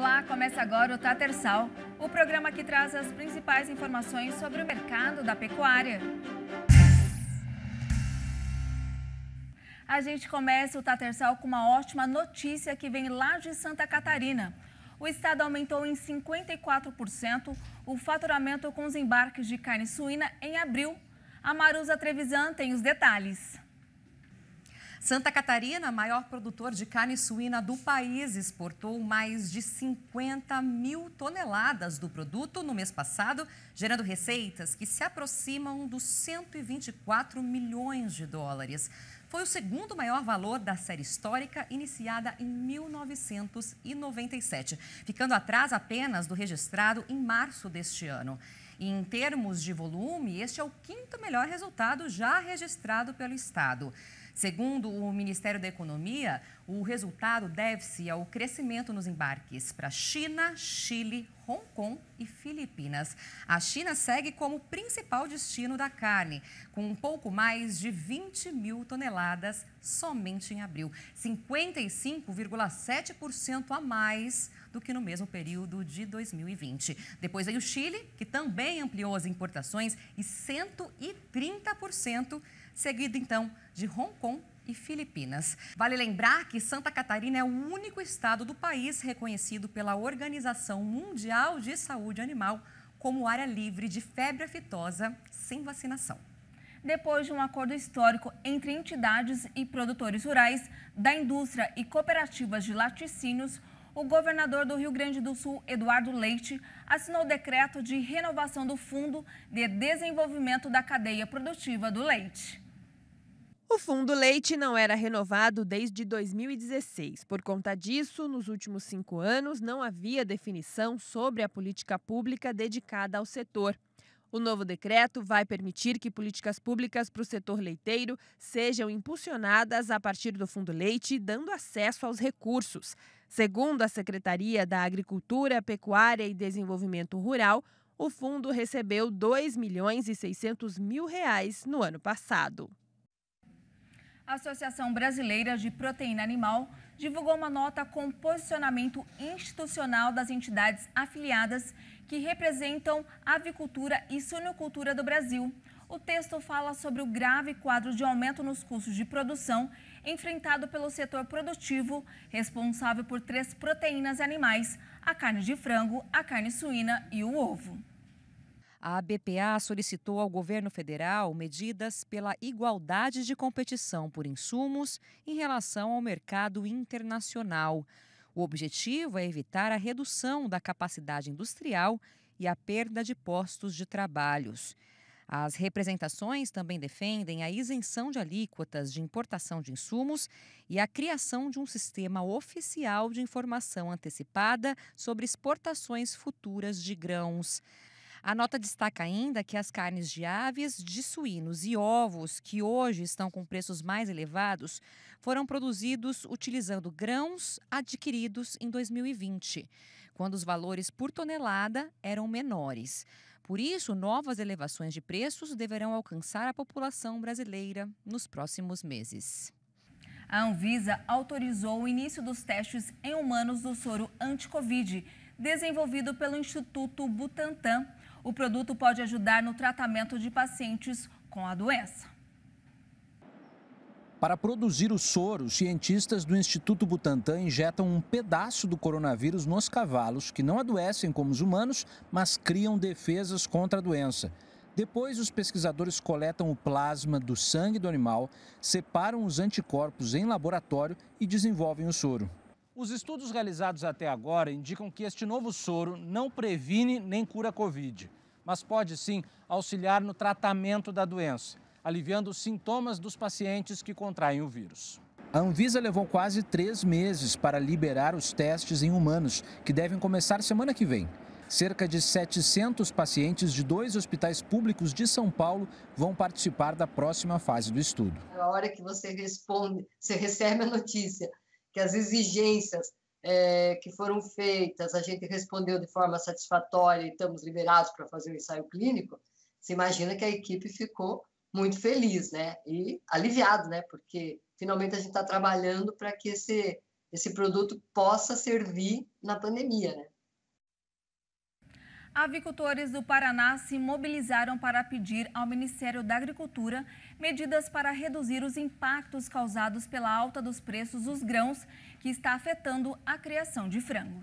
Olá, começa agora o Tatersal, o programa que traz as principais informações sobre o mercado da pecuária. A gente começa o Tatersal com uma ótima notícia que vem lá de Santa Catarina. O estado aumentou em 54% o faturamento com os embarques de carne suína em abril. A Maruza Trevisan tem os detalhes. Santa Catarina, maior produtor de carne suína do país, exportou mais de 50 mil toneladas do produto no mês passado, gerando receitas que se aproximam dos 124 milhões de dólares. Foi o segundo maior valor da série histórica, iniciada em 1997, ficando atrás apenas do registrado em março deste ano. Em termos de volume, este é o quinto melhor resultado já registrado pelo estado. Segundo o Ministério da Economia, o resultado deve-se ao crescimento nos embarques para China, Chile, Hong Kong e Filipinas. A China segue como principal destino da carne, com um pouco mais de 20 mil toneladas somente em abril, 55,7% a mais do que no mesmo período de 2020. Depois veio o Chile, que também ampliou as importações em 130%, seguido então de Hong Kong e Filipinas. Vale lembrar que Santa Catarina é o único estado do país reconhecido pela Organização Mundial de Saúde Animal como área livre de febre aftosa sem vacinação. Depois de um acordo histórico entre entidades e produtores rurais, da indústria e cooperativas de laticínios, o governador do Rio Grande do Sul, Eduardo Leite, assinou o decreto de renovação do Fundo de Desenvolvimento da Cadeia Produtiva do Leite. O Fundo Leite não era renovado desde 2016. Por conta disso, nos últimos 5 anos, não havia definição sobre a política pública dedicada ao setor. O novo decreto vai permitir que políticas públicas para o setor leiteiro sejam impulsionadas a partir do Fundo Leite, dando acesso aos recursos. Segundo a Secretaria da Agricultura, Pecuária e Desenvolvimento Rural, o fundo recebeu R$ 2.600.000 no ano passado. A Associação Brasileira de Proteína Animal divulgou uma nota com posicionamento institucional das entidades afiliadas que representam a avicultura e suinocultura do Brasil. O texto fala sobre o grave quadro de aumento nos custos de produção enfrentado pelo setor produtivo, responsável por 3 proteínas animais: a carne de frango, a carne suína e o ovo. A BPA solicitou ao governo federal medidas pela igualdade de competição por insumos em relação ao mercado internacional. O objetivo é evitar a redução da capacidade industrial e a perda de postos de trabalhos. As representações também defendem a isenção de alíquotas de importação de insumos e a criação de um sistema oficial de informação antecipada sobre exportações futuras de grãos. A nota destaca ainda que as carnes de aves, de suínos e ovos, que hoje estão com preços mais elevados, foram produzidos utilizando grãos adquiridos em 2020, quando os valores por tonelada eram menores. Por isso, novas elevações de preços deverão alcançar a população brasileira nos próximos meses. A Anvisa autorizou o início dos testes em humanos do soro anti-Covid, desenvolvido pelo Instituto Butantan. O produto pode ajudar no tratamento de pacientes com a doença. Para produzir o soro, cientistas do Instituto Butantan injetam um pedaço do coronavírus nos cavalos, que não adoecem como os humanos, mas criam defesas contra a doença. Depois, os pesquisadores coletam o plasma do sangue do animal, separam os anticorpos em laboratório e desenvolvem o soro. Os estudos realizados até agora indicam que este novo soro não previne nem cura a Covid, mas pode sim auxiliar no tratamento da doença, aliviando os sintomas dos pacientes que contraem o vírus. A Anvisa levou quase 3 meses para liberar os testes em humanos, que devem começar semana que vem. Cerca de 700 pacientes de 2 hospitais públicos de São Paulo vão participar da próxima fase do estudo. Na hora que você responde, você recebe a notícia que as exigências que foram feitas, a gente respondeu de forma satisfatória e estamos liberados para fazer o ensaio clínico, você imagina que a equipe ficou muito feliz, né? E aliviado, né? Porque finalmente a gente está trabalhando para que esse produto possa servir na pandemia, né? Avicultores do Paraná se mobilizaram para pedir ao Ministério da Agricultura medidas para reduzir os impactos causados pela alta dos preços dos grãos, que está afetando a criação de frango.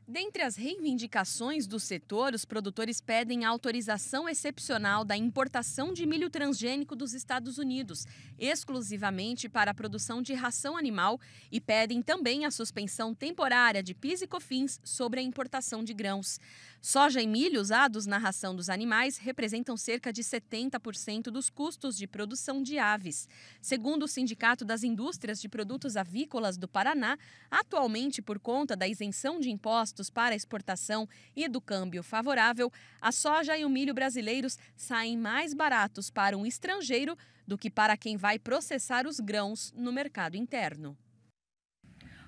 Dentre as reivindicações do setor, os produtores pedem a autorização excepcional da importação de milho transgênico dos Estados Unidos, exclusivamente para a produção de ração animal, e pedem também a suspensão temporária de PIS e COFINS sobre a importação de grãos. Soja e milho usados na ração dos animais representam cerca de 70% dos custos de produção de aves. Segundo o Sindicato das Indústrias de Produtos Avícolas do Paraná, atualmente, por conta da isenção de impostos para a exportação e do câmbio favorável, a soja e o milho brasileiros saem mais baratos para um estrangeiro do que para quem vai processar os grãos no mercado interno.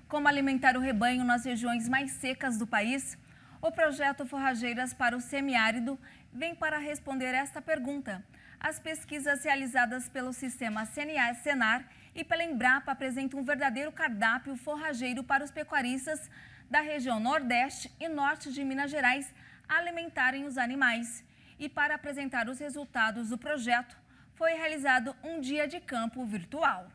Como alimentar o rebanho nas regiões mais secas do país? O projeto Forrageiras para o Semiárido vem para responder esta pergunta. As pesquisas realizadas pelo sistema Senar e pela Embrapa apresentam um verdadeiro cardápio forrageiro para os pecuaristas da região Nordeste e Norte de Minas Gerais alimentarem os animais. E para apresentar os resultados do projeto, foi realizado um dia de campo virtual.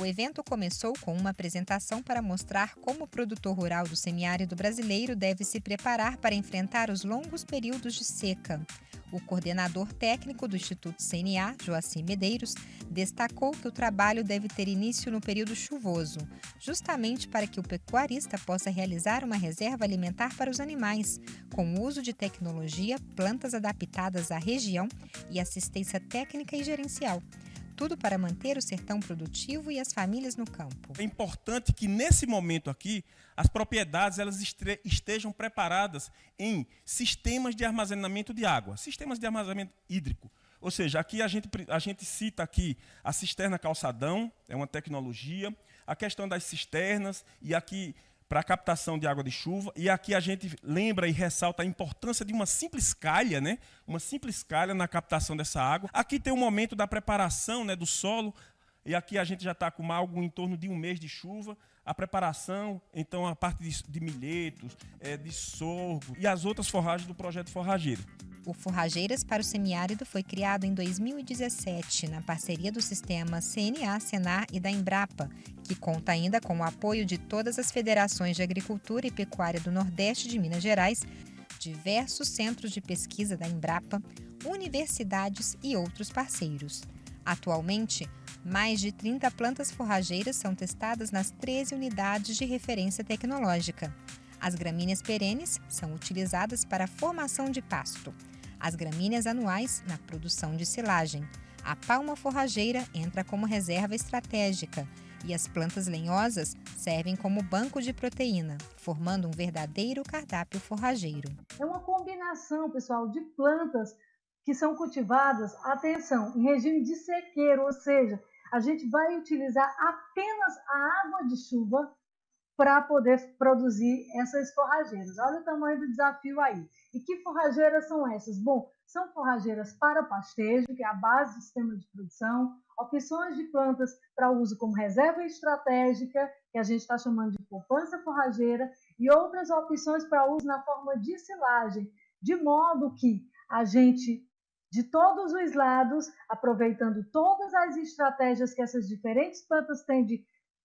O evento começou com uma apresentação para mostrar como o produtor rural do semiárido brasileiro deve se preparar para enfrentar os longos períodos de seca. O coordenador técnico do Instituto CNA, Joacim Medeiros, destacou que o trabalho deve ter início no período chuvoso, justamente para que o pecuarista possa realizar uma reserva alimentar para os animais, com o uso de tecnologia, plantas adaptadas à região e assistência técnica e gerencial. Tudo para manter o sertão produtivo e as famílias no campo. É importante que nesse momento aqui as propriedades elas estejam preparadas em sistemas de armazenamento de água, sistemas de armazenamento hídrico. Ou seja, aqui a gente cita aqui a cisterna calçadão, é uma tecnologia, a questão das cisternas e aqui para a captação de água de chuva, e aqui a gente lembra e ressalta a importância de uma simples calha, né? Uma simples calha na captação dessa água. Aqui tem o momento da preparação, né, do solo, e aqui a gente já está com algo em torno de um mês de chuva. A preparação, então a parte de milhetos, de sorgo e as outras forragens do projeto Forrageiro. O Forrageiras para o Semiárido foi criado em 2017, na parceria do sistema CNA, Senar e da Embrapa, que conta ainda com o apoio de todas as federações de agricultura e pecuária do Nordeste de Minas Gerais, diversos centros de pesquisa da Embrapa, universidades e outros parceiros. Atualmente, mais de 30 plantas forrageiras são testadas nas 13 unidades de referência tecnológica. As gramíneas perenes são utilizadas para a formação de pasto. As gramíneas anuais na produção de silagem. A palma forrageira entra como reserva estratégica e as plantas lenhosas servem como banco de proteína, formando um verdadeiro cardápio forrageiro. É uma combinação, pessoal, de plantas que são cultivadas, atenção, em regime de sequeiro, ou seja, a gente vai utilizar apenas a água de chuva para poder produzir essas forrageiras. Olha o tamanho do desafio aí. E que forrageiras são essas? Bom, são forrageiras para pastejo, que é a base do sistema de produção, opções de plantas para uso como reserva estratégica, que a gente está chamando de poupança forrageira, e outras opções para uso na forma de silagem, de modo que a gente, de todos os lados, aproveitando todas as estratégias que essas diferentes plantas têm de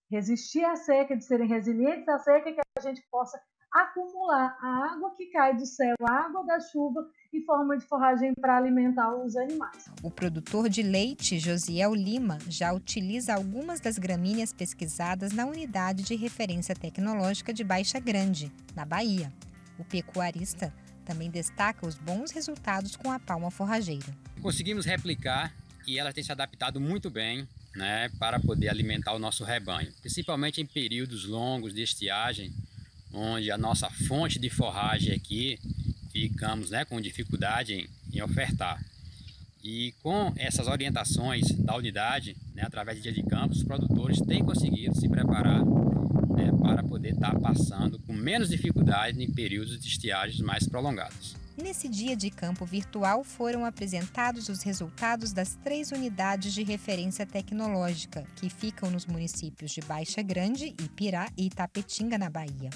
resistir à seca, de serem resilientes à seca, que a gente possa acumular a água que cai do céu, a água da chuva, em forma de forragem para alimentar os animais. O produtor de leite, Josiel Lima, já utiliza algumas das gramíneas pesquisadas na unidade de referência tecnológica de Baixa Grande, na Bahia. O pecuarista também destaca os bons resultados com a palma forrageira. Conseguimos replicar e ela tem se adaptado muito bem, né, para poder alimentar o nosso rebanho, principalmente em períodos longos de estiagem, onde a nossa fonte de forragem aqui ficamos, né, com dificuldade em ofertar. E com essas orientações da unidade, né, através de dia de campo, os produtores têm conseguido se preparar, né, para poder estar passando com menos dificuldade em períodos de estiagens mais prolongados. Nesse dia de campo virtual foram apresentados os resultados das 3 unidades de referência tecnológica, que ficam nos municípios de Baixa Grande, Ipirá e Itapetinga, na Bahia.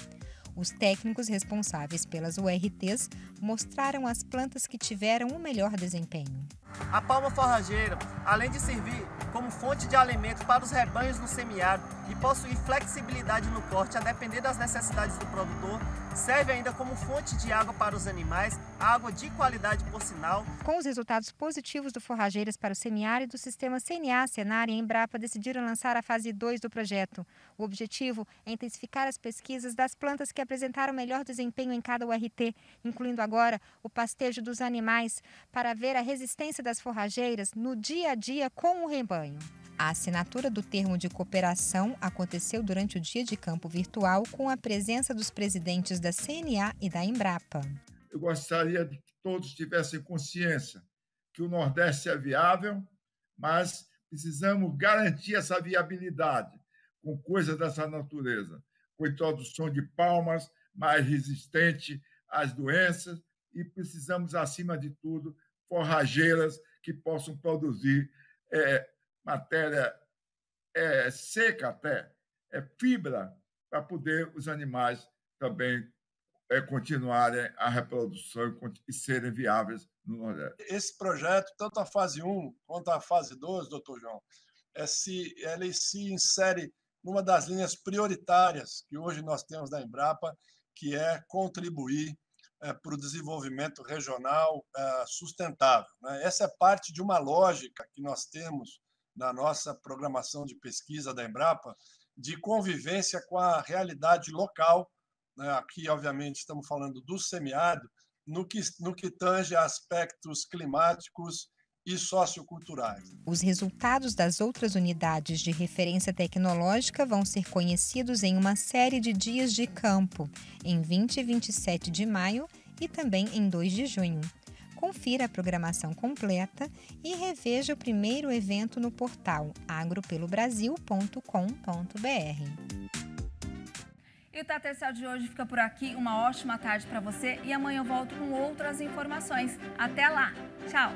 Os técnicos responsáveis pelas URTs mostraram as plantas que tiveram o melhor desempenho. A palma forrageira, além de servir como fonte de alimento para os rebanhos no semiárido e possuir flexibilidade no corte a depender das necessidades do produtor, serve ainda como fonte de água para os animais, água de qualidade por sinal. Com os resultados positivos do Forrageiras para o semiárido, o sistema CNA, Senar e Embrapa decidiram lançar a fase 2 do projeto. O objetivo é intensificar as pesquisas das plantas que apresentaram melhor desempenho em cada URT, incluindo agora o pastejo dos animais, para ver a resistência das forrageiras no dia a dia com o rebanho. A assinatura do termo de cooperação aconteceu durante o dia de campo virtual com a presença dos presidentes da CNA e da Embrapa. Eu gostaria de que todos tivessem consciência que o Nordeste é viável, mas precisamos garantir essa viabilidade com coisas dessa natureza, com a introdução de palmas mais resistentes às doenças e precisamos, acima de tudo, forrageiras que possam produzir matéria seca até, fibra, para poder os animais também continuarem a reprodução e serem viáveis no Nordeste. Esse projeto, tanto a fase 1 quanto a fase 2, doutor João, ele se insere numa das linhas prioritárias que hoje nós temos da Embrapa, que é contribuir para o desenvolvimento regional sustentável. Essa é parte de uma lógica que nós temos na nossa programação de pesquisa da Embrapa, de convivência com a realidade local. Aqui, obviamente, estamos falando do semiárido, no que tange a aspectos climáticos e socioculturais. Os resultados das outras unidades de referência tecnológica vão ser conhecidos em uma série de dias de campo, em 20 e 27 de maio e também em 2 de junho. Confira a programação completa e reveja o primeiro evento no portal agropelobrasil.com.br. E o TATECEL de hoje fica por aqui. Uma ótima tarde para você e amanhã eu volto com outras informações. Até lá! Tchau!